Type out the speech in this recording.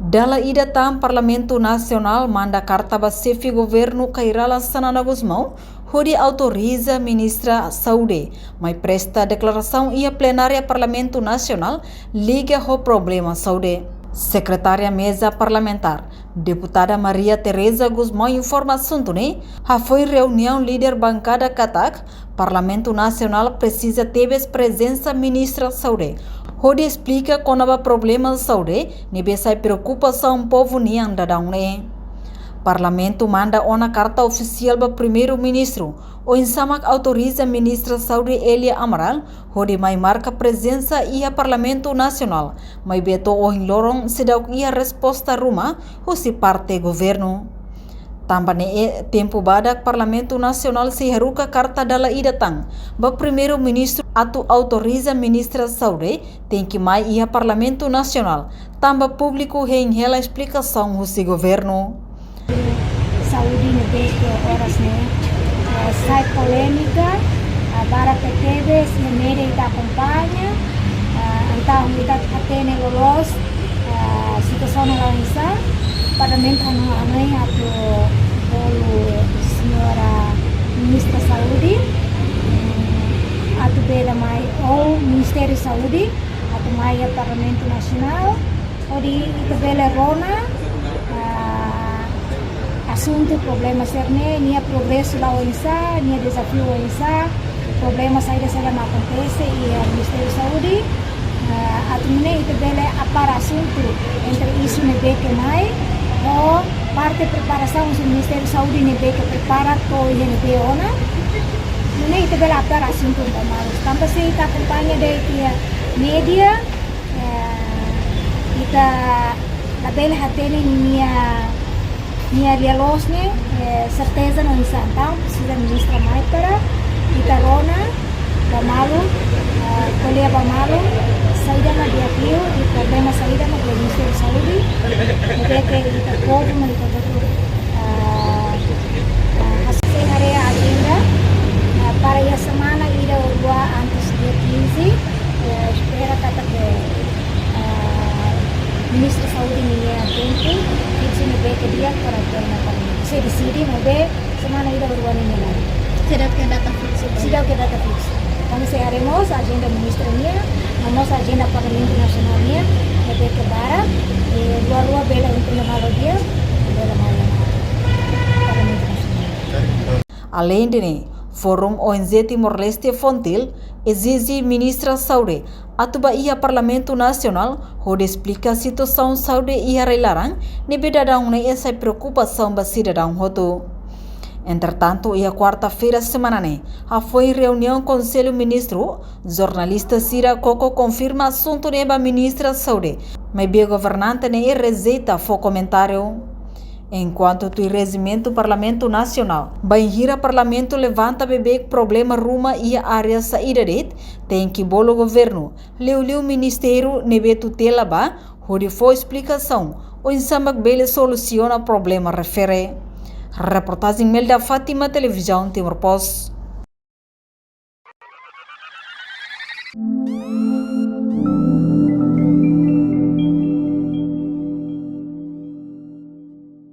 Dala ida tam Parlamento Nacional manda carta ba chefe governo Kairala Sanana Gusmão, onde autoriza a ministra Saúde, mas presta declaração e a plenária Parlamento Nacional liga o problema saúde. Secretária Mesa Parlamentar, deputada Maria Teresa Gusmão informa assunto, né? Foi reunião líder bancada Katak, Parlamento Nacional precisa ter presença ministra Saúde. Onde explica quando há problemas de saúde, nebe sai preocupação povo niang dadang ne. Parlamento manda uma carta oficial para primeiro-ministro. O insamak autoriza a ministra Saúde Elia Amaral, onde mai marca presença e a Parlamento Nacional, mas beto o lorong sedau ia resposta ruma, o se parte governo. Também tempo badak Parlamento Nacional se heruka carta dala idatang, ba primeiro-ministro atu autoriza ministra Saúde tem que mai ia Parlamento Nacional, tamba público reenhela explicação o se governo. Saúde nebe horas né, sai polêmica, para PTBs na média ita acompanha, então ita atene lolos situação na Lança. Parlamento amanhã a senhora ministra Saúde, a bela mai ou Ministério Saúde, a mai Parlamento Nacional, onde a bela rona assunto problema serne, nia progresso lá o insa, nia desafio o insa, problema saída não acontece e o Ministério Saúde atumine itu bela para assunto entre isso nebe que mai o parte preparação do Ministério Saúde nebe que prepara to e nebe ona ini itu bela para assunto também tanpa se kita acompanha de media kita la bela hatene nia realosne certeza não insa então precisa ministra mai para kita rona bamalu colher bamalu saída na desafio e problema saída na Ministério da Saúde nebe que kita povo mas kita hasil hari agenda para a semana ida urua antes dia 15 espera kata que Ministro da Saúde nia tempo isso nebe que dia para terminar se decide nebe semana ida urua nia Sudah ke data fix. Kami haremos agenda ministerial, vamos agenda Parlamento Nacionalnya, lebih ke barat, dua bela untuk lembaga dia, bela Parlamento Nacional. Além de Fórum ONG Timor-Leste Fontil exige ministra Saúde atuba ia Parlamento Nacional onde explica a situação saúde e a relarang nebe dadang ne essa preocupação ba cidadão hoto. Entretanto, e a quarta-feira semana foi reunião com o Conselho Ministro, jornalista Cira Coco confirma assunto neba ministra Saúde, mas bem governante ne rejeita o comentário. Enquanto o regimento Parlamento Nacional, Banhira Parlamento levanta bebê problema ruma e a área saída det, tem que bolo governo, leu ministério nebe tutela ba, onde foi explicação, o insamak bele soluciona problema refere. Reportagem Melda Fátima, Televisão Timor Post.